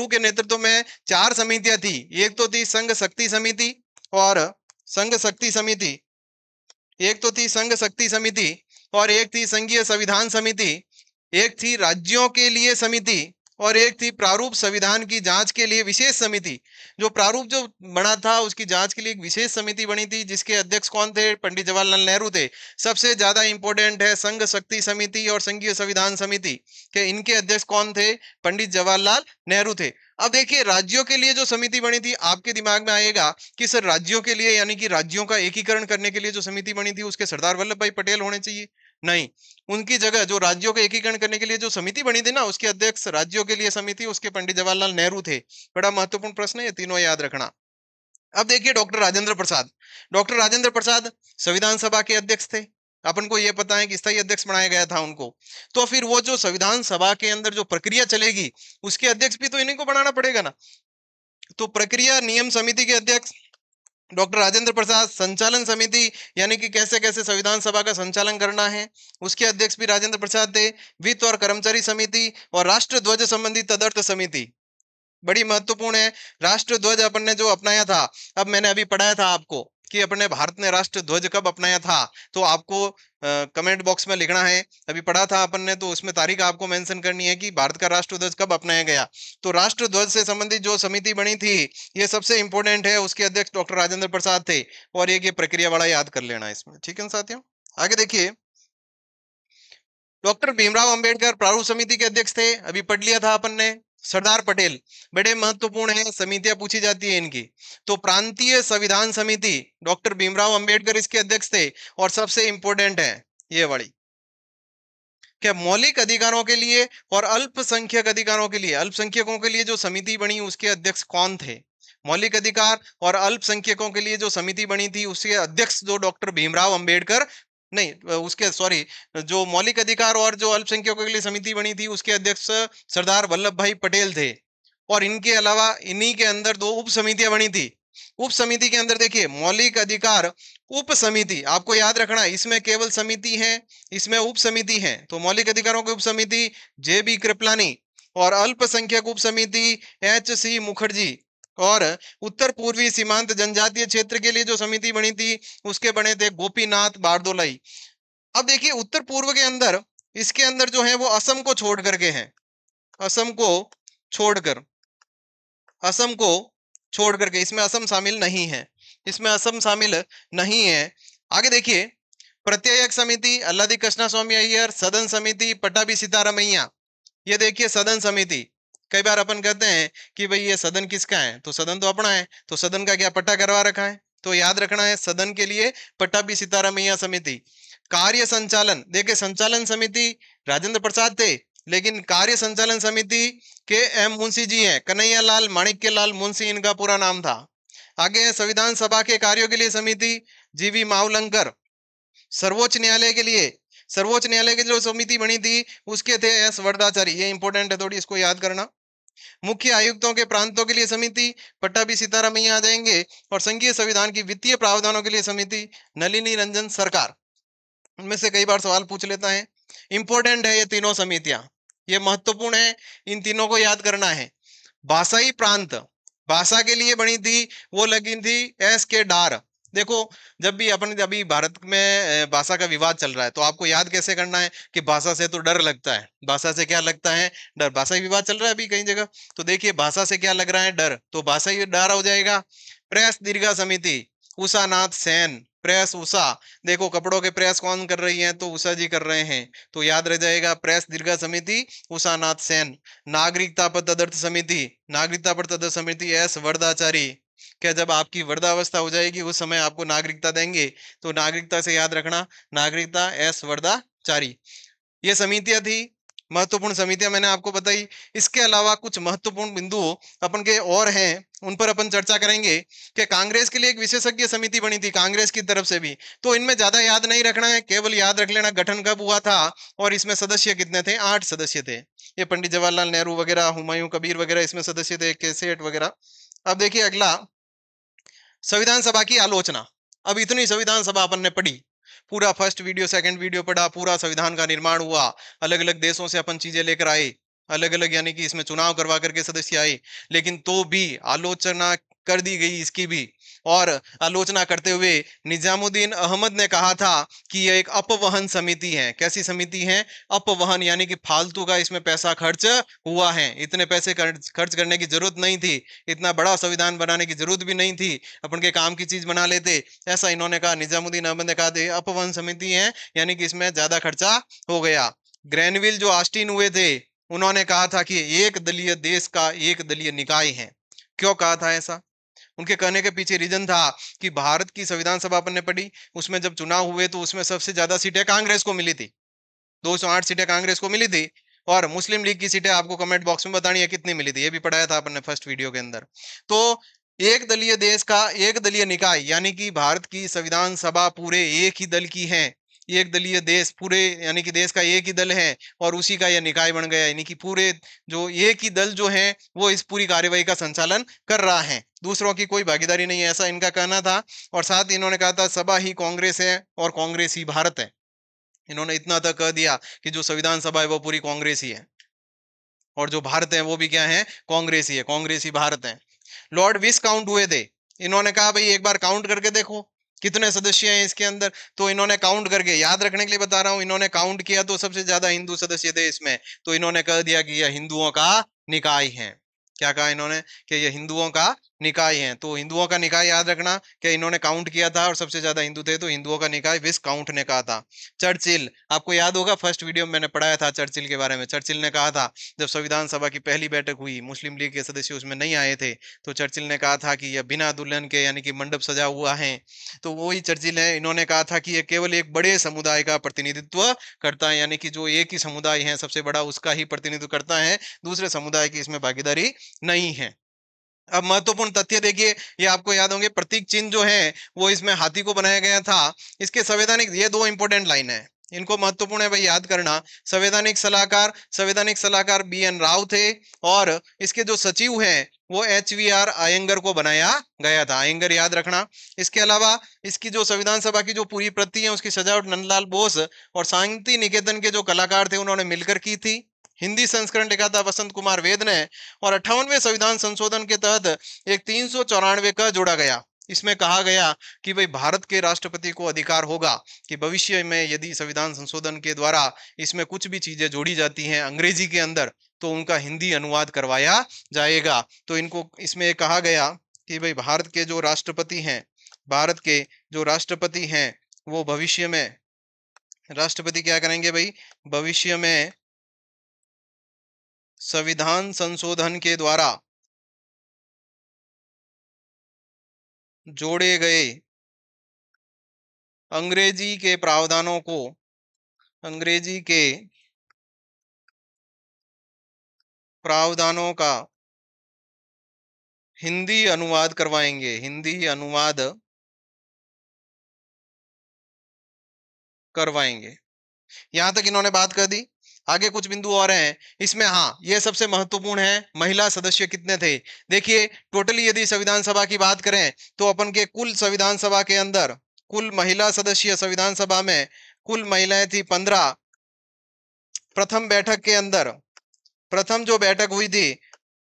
के नेतृत्व में 4 समितियां थी। एक तो थी संघ शक्ति समिति और संघ शक्ति समिति एक तो थी संघ शक्ति समिति और एक थी संघीय संविधान समिति, एक थी राज्यों के लिए समिति और एक थी प्रारूप संविधान की जांच के लिए विशेष समिति। जो प्रारूप जो बना था उसकी जांच के लिए एक विशेष समिति बनी थी जिसके अध्यक्ष कौन थे, पंडित जवाहरलाल नेहरू थे। सबसे ज्यादा इंपॉर्टेंट है संघ शक्ति समिति और संघीय संविधान समिति के इनके अध्यक्ष कौन थे, पंडित जवाहरलाल नेहरू थे। अब देखिए राज्यों के लिए जो समिति बनी थी, आपके दिमाग में आएगा कि सर राज्यों के लिए यानी कि राज्यों का एकीकरण करने के लिए जो समिति बनी थी उसके सरदार वल्लभ भाई पटेल होने चाहिए। नहीं, उनकी जगह जो राज्यों का एकीकरण करने के लिए जो समिति बनी थी ना उसके अध्यक्ष राज्यों के लिए समिति उसके पंडित जवाहरलाल नेहरू थे। बड़ा महत्वपूर्ण प्रश्न है, ये तीनों याद रखना। अब देखिए डॉक्टर राजेंद्र प्रसाद संविधान सभा के अध्यक्ष थे। अपन को यह पता है कि स्थायी अध्यक्ष बनाया गया था उनको। तो फिर वो जो संविधान सभा के अंदर जो प्रक्रिया चलेगी उसके अध्यक्ष भी तो इन्हीं को बनाना पड़ेगा ना। तो प्रक्रिया नियम समिति के अध्यक्ष डॉक्टर राजेंद्र प्रसाद, संचालन समिति यानी कि कैसे कैसे संविधान सभा का संचालन करना है उसके अध्यक्ष भी राजेंद्र प्रसाद थे। वित्त और कर्मचारी समिति और राष्ट्र ध्वज संबंधी तदर्थ समिति बड़ी महत्वपूर्ण है। राष्ट्र ध्वज अपन ने जो अपनाया था, अब मैंने अभी पढ़ाया था आपको कि अपने भारत ने राष्ट्र ध्वज कब अपनाया था, तो आपको कमेंट बॉक्स में लिखना है। अभी पढ़ा था अपन ने तो उसमें तारीख आपको मेंशन करनी है कि भारत का राष्ट्र ध्वज कब अपनाया गया। तो राष्ट्र ध्वज से संबंधित जो समिति बनी थी ये सबसे इंपॉर्टेंट है, उसके अध्यक्ष डॉक्टर राजेंद्र प्रसाद थे। और ये प्रक्रिया वाला याद कर लेना इसमें, ठीक है साथियों। आगे देखिए डॉक्टर भीमराव अंबेडकर प्रारूप समिति के अध्यक्ष थे, अभी पढ़ लिया था अपन ने। सरदार पटेल बड़े महत्वपूर्ण है, समितियां पूछी जाती है इनकी। तो प्रांतीय संविधान समिति डॉक्टर भीमराव अंबेडकर इसके अध्यक्ष थे। और सबसे इंपॉर्टेंट है ये वाली, क्या मौलिक अधिकारों के लिए और अल्पसंख्यक अधिकारों के लिए, अल्पसंख्यकों के लिए जो समिति बनी उसके अध्यक्ष कौन थे। मौलिक अधिकार और अल्पसंख्यकों के लिए जो समिति बनी थी उसके अध्यक्ष जो डॉक्टर भीमराव अंबेडकर नहीं उसके सॉरी जो मौलिक अधिकार और जो अल्पसंख्यकों के लिए समिति बनी थी उसके अध्यक्ष सरदार वल्लभ भाई पटेल थे। और इनके अलावा इन्हीं के अंदर 2 उप समितियां बनी थी। उप समिति के अंदर देखिए मौलिक अधिकार उप समिति, आपको याद रखना इसमें केवल समिति है, इसमें उप समिति है। तो मौलिक अधिकारों की उप समिति JB कृपलानी और अल्पसंख्यक उप समिति HC मुखर्जी और उत्तर पूर्वी सीमांत जनजातीय क्षेत्र के लिए जो समिति बनी थी उसके बने थे गोपीनाथ बारदोलाई। अब देखिए उत्तर पूर्व के अंदर इसके अंदर जो है वो असम को छोड़ करके हैं, असम को छोड़ करके इसमें असम शामिल नहीं है, इसमें असम शामिल नहीं है। आगे देखिए प्रत्येक समिति अल्लादी कृष्णा स्वामी अय्यर, सदन समिति पट्टाभी सीतारामैया। ये देखिए सदन समिति, कई बार अपन कहते हैं कि भाई ये सदन किसका है, तो सदन तो अपना है, तो सदन का क्या पट्टा करवा रखा है, तो याद रखना है सदन के लिए पट्टाभी सीतारामैया समिति। कार्य संचालन, देखिए संचालन समिति राजेंद्र प्रसाद थे लेकिन कार्य संचालन समिति के एम मुंशी जी हैं, कन्हैया लाल माणिक्य लाल मुंशी इनका पूरा नाम था। आगे संविधान सभा के कार्यों के लिए समिति GV मावलंकर। सर्वोच्च न्यायालय की जो समिति बनी थी उसके थे S वरदाचारी, ये इंपॉर्टेंट है थोड़ी, इसको याद करना। मुख्य आयुक्तों के प्रांतों के लिए समिति पट्टाभी सीतारामैया आ जाएंगे। और संघीय संविधान की वित्तीय प्रावधानों के लिए समिति नलिनी रंजन सरकार। इनमें से कई बार सवाल पूछ लेता है, इंपॉर्टेंट है ये तीनों समितियां, ये महत्वपूर्ण है, इन तीनों को याद करना है। भाषाई प्रांत, भाषा के लिए बनी थी, वो लगी थी एस के डार। देखो, जब भी अपन अभी भारत में भाषा का विवाद चल रहा है, तो आपको याद कैसे करना है कि भाषा से तो डर लगता है। भाषा से क्या लगता है? डर। भाषा विवाद चल रहा है अभी कई जगह, तो देखिए भाषा से क्या लग रहा है? डर। तो भाषा ही डर हो जाएगा। प्रेस दीर्घा समिति, उषा नाथ सेन, प्रेस उषा। देखो, कपड़ों के प्रेस कौन कर रही है? तो उषा जी कर रहे हैं, तो याद रह जाएगा प्रेस दीर्घा समिति उषा नाथ सेन। नागरिकता पर तदर्थ समिति, नागरिकता पर तदर्थ समिति एस वरदाचारी। क्या जब आपकी वृद्धावस्था हो जाएगी उस समय आपको नागरिकता देंगे? तो नागरिकता से याद रखना, नागरिकता एस वरदाचारी। ये समितियां थी, महत्वपूर्ण समितियां मैंने आपको बताई। इसके अलावा कुछ महत्वपूर्ण बिंदु अपन के और हैं, उन पर अपन चर्चा करेंगे कि कांग्रेस के लिए एक विशेषज्ञ समिति बनी थी कांग्रेस की तरफ से भी। तो इनमें ज्यादा याद नहीं रखना है, केवल याद रख लेना गठन कब हुआ था और इसमें सदस्य कितने थे। 8 सदस्य थे। ये पंडित जवाहरलाल नेहरू वगैरह, हुमायूं कबीर वगैरह इसमें सदस्य थे, के सेठ वगैरह। अब देखिए अगला, संविधान सभा की आलोचना। अब इतनी संविधान सभा अपन ने पढ़ी, पूरा फर्स्ट वीडियो सेकंड वीडियो पढ़ा, पूरा संविधान का निर्माण हुआ, अलग अलग देशों से अपन चीजें लेकर आए, अलग अलग यानी कि इसमें चुनाव करवा करके सदस्य आए, लेकिन तो भी आलोचना कर दी गई इसकी भी। और आलोचना करते हुए निजामुद्दीन अहमद ने कहा था कि यह एक अपवहन समिति है। कैसी समिति है? अपवहन, यानी कि फालतू का इसमें पैसा खर्च हुआ है। इतने पैसे खर्च करने की जरूरत नहीं थी, इतना बड़ा संविधान बनाने की जरूरत भी नहीं थी, अपन के काम की चीज बना लेते, ऐसा इन्होंने कहा। निजामुद्दीन अहमद ने कहा थे अपवहन समिति है, यानी कि इसमें ज्यादा खर्चा हो गया। ग्रैनविल जो ऑस्टिन हुए थे, उन्होंने कहा था कि एक दलीय देश का एक दलीय निकाय है। क्यों कहा था ऐसा? उनके कहने के पीछे रीजन था कि भारत की संविधान सभा अपन ने पढ़ी, उसमें जब चुनाव हुए तो उसमें सबसे ज्यादा सीटें कांग्रेस को मिली थी, 208 सीटें कांग्रेस को मिली थी। और मुस्लिम लीग की सीटें आपको कमेंट बॉक्स में बतानी है कितनी मिली थी, ये भी पढ़ाया था अपन ने फर्स्ट वीडियो के अंदर। तो एक दलीय देश का एक दलीय निकाय, यानी कि भारत की संविधान सभा पूरे एक ही दल की है। एक दलीय देश, पूरे यानी कि देश का एक ही दल है और उसी का यह निकाय बन गया, यानी कि पूरे जो एक ही दल जो है वो इस पूरी कार्यवाही का संचालन कर रहा है, दूसरों की कोई भागीदारी नहीं है, ऐसा इनका कहना था। और साथ ही इन्होंने कहा था सभा ही कांग्रेस है और कांग्रेस ही भारत है। इन्होंने इतना तक कह दिया कि जो संविधान सभा है वो पूरी कांग्रेस ही है और जो भारत है वो भी क्या है? कांग्रेस ही है, कांग्रेस ही भारत है। लॉर्ड विस्काउंट हुए थे, इन्होंने कहा भाई एक बार काउंट करके देखो कितने सदस्य हैं इसके अंदर। तो इन्होंने काउंट करके, याद रखने के लिए बता रहा हूं, इन्होंने काउंट किया तो सबसे ज्यादा हिंदू सदस्य थे इसमें। तो इन्होंने कह दिया कि यह हिंदुओं का निकाय है। क्या कहा इन्होंने? कि ये हिंदुओं का निकाय है। तो हिंदुओं का निकाय याद रखना कि इन्होंने काउंट किया था और सबसे ज्यादा हिंदू थे, तो हिंदुओं का निकाय विस्काउंट ने कहा था। चर्चिल, आपको याद होगा फर्स्ट वीडियो में मैंने पढ़ाया था चर्चिल के बारे में। चर्चिल ने कहा था जब संविधान सभा की पहली बैठक हुई, मुस्लिम लीग के सदस्य उसमें नहीं आए थे, तो चर्चिल ने कहा था कि यह बिना दुल्हन के यानी कि मंडप सजा हुआ है। तो वही चर्चिल है, इन्होंने कहा था कि यह केवल एक बड़े समुदाय का प्रतिनिधित्व करता है, यानी कि जो एक ही समुदाय है सबसे बड़ा उसका ही प्रतिनिधित्व करता है, दूसरे समुदाय की इसमें भागीदारी नहीं है। अब महत्वपूर्ण तथ्य देखिए, ये आपको याद होंगे, प्रतीक चिन्ह जो है वो इसमें हाथी को बनाया गया था। इसके संवैधानिक, ये दो इंपॉर्टेंट लाइन है, इनको महत्वपूर्ण है भाई याद करना। संवैधानिक सलाहकार बी.एन. राव थे और इसके जो सचिव हैं वो एच.वी.आर. अयंगर को बनाया गया था। अयंगर याद रखना। इसके अलावा इसकी जो संविधान सभा की जो पूरी प्रति है उसकी सजावट नंदलाल बोस और शांति निकेतन के जो कलाकार थे उन्होंने मिलकर की थी। हिंदी संस्करण लिखा था वसंत कुमार वेद ने। और 58वें संविधान संशोधन के तहत एक 394 का जोड़ा गया। इसमें कहा गया कि भाई भारत के राष्ट्रपति को अधिकार होगा कि भविष्य में यदि संविधान संशोधन के द्वारा इसमें कुछ भी चीजें जोड़ी जाती हैं अंग्रेजी के अंदर, तो उनका हिंदी अनुवाद करवाया जाएगा। तो इनको इसमें कहा गया कि भाई भारत के जो राष्ट्रपति हैं, भारत के जो राष्ट्रपति हैं वो भविष्य में, राष्ट्रपति क्या करेंगे भाई, भविष्य में संविधान संशोधन के द्वारा जोड़े गए अंग्रेजी के प्रावधानों को, अंग्रेजी के प्रावधानों का हिंदी अनुवाद करवाएंगे, हिंदी अनुवाद करवाएंगे। यहां तक इन्होंने बात कर दी। आगे कुछ बिंदु और हैं इसमें। हाँ, ये सबसे महत्वपूर्ण है, महिला सदस्य कितने थे। देखिए टोटली यदि संविधान सभा की बात करें तो अपन के कुल संविधान सभा के अंदर कुल महिला सदस्य संविधान सभा में कुल महिलाएं थी 15। प्रथम बैठक के अंदर, प्रथम जो बैठक हुई थी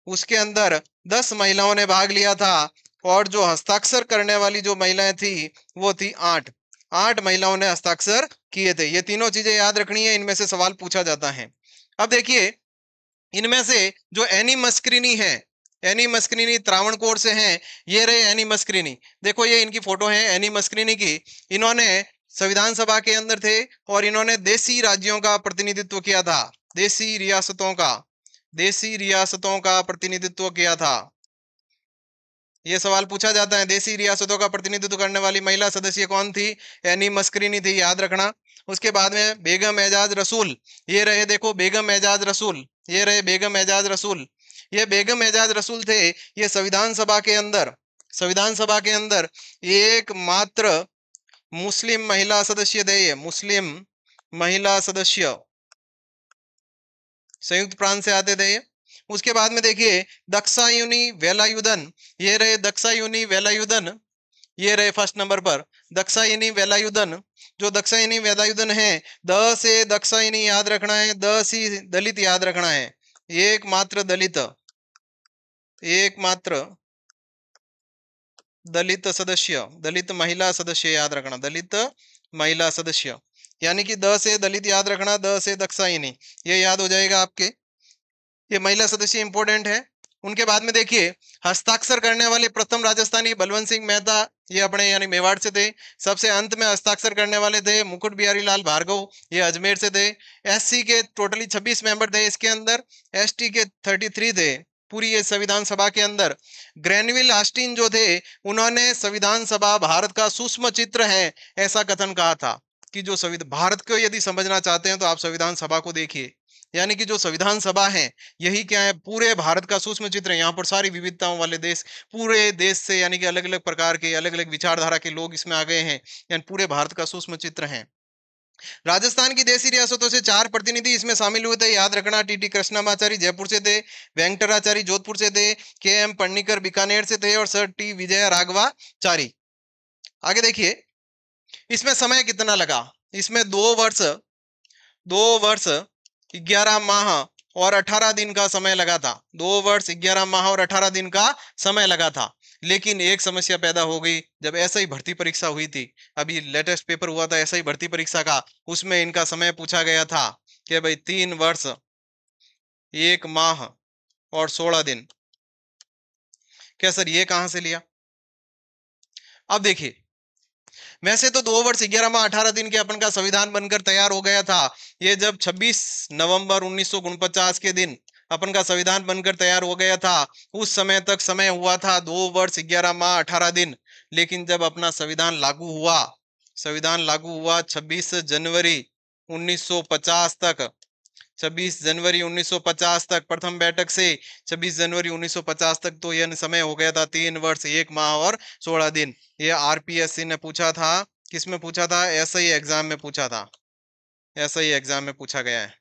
उसके अंदर 10 महिलाओं ने भाग लिया था और जो हस्ताक्षर करने वाली जो महिलाएं थी वो थी 8 महिलाओं ने हस्ताक्षर किए थे। ये तीनों चीजें याद रखनी है, इनमें से सवाल पूछा जाता है। अब देखिए, इनमें से जो एनी मस्क्रिनी है, एनी मस्क्रिनी त्रावणकोर से हैं। ये रहे एनी मस्क्रिनी, देखो ये इनकी फोटो है एनी मस्क्रिनी की। इन्होंने संविधान सभा के अंदर थे और इन्होंने देसी राज्यों का प्रतिनिधित्व किया था, देसी रियासतों का प्रतिनिधित्व किया था। ये सवाल पूछा जाता है, देसी रियासतों का प्रतिनिधित्व करने वाली महिला सदस्य कौन थी? एनी मस्क्रिनी थी, याद रखना। उसके बाद में बेगम एजाज रसूल, ये रहे देखो बेगम एजाज रसूल, ये रहे बेगम एजाज रसूल। ये बेगम एजाज रसूल थे, ये संविधान सभा के अंदर एकमात्र मुस्लिम महिला सदस्य थे। ये मुस्लिम महिला सदस्य संयुक्त प्रांत से आते थे। उसके बाद में देखिए दक्षायुनी वेलायुधन, ये रहे दक्षायुनी वेलायुधन, ये रहे फर्स्ट नंबर पर दक्षायनी वेलायुधन। जो दक्षायनी वेलायुधन है, द से दक्षायनी याद रखना है, द सी दलित याद रखना है। एकमात्र दलित सदस्य, दलित महिला सदस्य याद रखना, दलित महिला सदस्य, यानी कि द से दलित याद रखना, द से दक्षायनी, ये याद हो जाएगा आपके। ये महिला सदस्य इंपॉर्टेंट है। उनके बाद में देखिए हस्ताक्षर करने वाले प्रथम राजस्थानी बलवंत सिंह मेहता, ये अपने यानी मेवाड़ से थे। सबसे अंत में हस्ताक्षर करने वाले थे मुकुट बिहारी लाल भार्गव, ये अजमेर से थे। एससी के टोटली 26 मेंबर थे इसके अंदर, एसटी के 33 थे पूरी ये संविधान सभा के अंदर। ग्रेनविल ऑस्टिन जो थे, उन्होंने संविधान सभा भारत का सूक्ष्म चित्र है ऐसा कथन कहा था कि जो संविधान भारत को यदि समझना चाहते हैं तो आप संविधान सभा को देखिए, यानी कि जो संविधान सभा है यही क्या है, पूरे भारत का सूक्ष्म चित्र है। यहाँ पर सारी विविधताओं वाले देश, पूरे देश से यानी कि अलग अलग प्रकार के अलग अलग विचारधारा के लोग इसमें आ गए हैं, यानी पूरे भारत का सूक्ष्म चित्र है। राजस्थान की देशी रियासतों से 4 प्रतिनिधि इसमें शामिल हुए थे, याद रखना। टीटी कृष्णमाचारी जयपुर से थे, वेंकटराचारी जोधपुर से थे, के एम पन्नीकर बीकानेर से थे और सर टी विजय राघवाचारी। आगे देखिए इसमें समय कितना लगा, इसमें 2 वर्ष 11 माह और 18 दिन का समय लगा था। 2 वर्ष 11 माह और 18 दिन का समय लगा था। लेकिन एक समस्या पैदा हो गई जब ऐसा ही भर्ती परीक्षा हुई थी, अभी लेटेस्ट पेपर हुआ था ऐसा ही भर्ती परीक्षा का, उसमें इनका समय पूछा गया था कि भाई 3 वर्ष 1 माह और 16 दिन। क्या सर ये कहां से लिया? अब देखिए वैसे तो 2 वर्ष 11 माह 18 दिन के अपन का संविधान बनकर तैयार हो गया था। ये जब 26 नवंबर 1949 के दिन अपन का संविधान बनकर तैयार हो गया था, उस समय तक समय हुआ था 2 वर्ष 11 माह 18 दिन। लेकिन जब अपना संविधान लागू हुआ 26 जनवरी 1950 तक, 26 जनवरी 1950 तक प्रथम बैठक से 26 जनवरी 1950 तक, तो यह समय हो गया था 3 वर्ष 1 माह और 16 दिन। ये आरपीएससी ने पूछा था, किसमें पूछा था? एसआई एग्जाम में पूछा था, एसआई एग्जाम में पूछा गया है।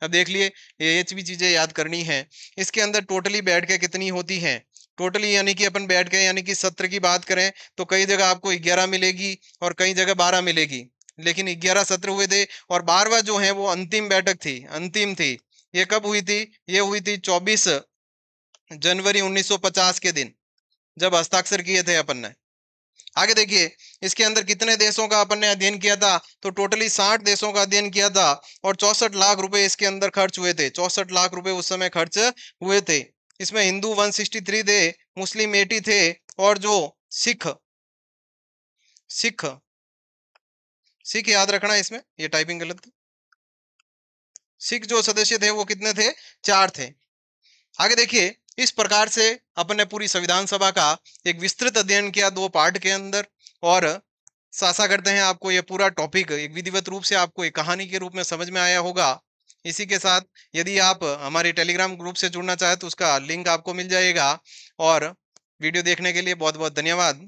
अब देख लिए ये भी चीजें याद करनी है। इसके अंदर टोटली बैठ के कितनी होती है? टोटली यानी कि अपन बैठ के यानी कि सत्र की बात करें तो कई जगह आपको 11 मिलेगी और कई जगह 12 मिलेगी, लेकिन 11 सत्र हुए थे और 12वां जो है वो अंतिम बैठक थी, अंतिम थी। ये कब हुई थी? ये हुई थी 24 जनवरी 1950 के दिन, जब हस्ताक्षर किए थे अपन ने। आगे देखिए इसके अंदर कितने देशों का अपन ने अध्ययन किया था? तो टोटली 60 देशों का अध्ययन किया था और 64 लाख रुपए इसके अंदर खर्च हुए थे। 64 लाख रुपए उस समय खर्च हुए थे। इसमें हिंदू 163 थे, मुस्लिम 80 थे और जो सिख याद रखना इसमें, ये टाइपिंग गलत थी। सिख जो सदस्य थे वो कितने थे? 4 थे। आगे देखिए इस प्रकार से अपन ने पूरी संविधान सभा का एक विस्तृत अध्ययन किया 2 पार्ट के अंदर, और आशा करते हैं आपको ये पूरा टॉपिक एक विधिवत रूप से आपको एक कहानी के रूप में समझ में आया होगा। इसी के साथ यदि आप हमारे टेलीग्राम ग्रुप से जुड़ना चाहे तो उसका लिंक आपको मिल जाएगा। और वीडियो देखने के लिए बहुत बहुत धन्यवाद।